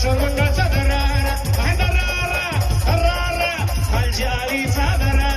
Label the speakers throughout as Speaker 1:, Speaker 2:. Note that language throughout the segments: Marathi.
Speaker 1: मंगाचा दरारा काय दरारा दरारा खालच्या आईचा दरारा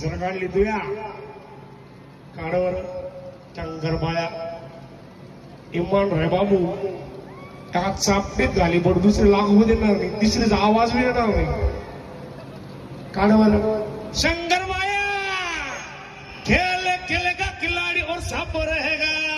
Speaker 1: जर काढली तुया काढवर चंगर बाया इमान रे बाबू का चापटीत झाली पण दुसरे लागू देणार नाही तिसरीचा आवाज बी येणार नाही काढवर शंकर बाया खेल खेलेगा खिलाड़ी और सब रहेगा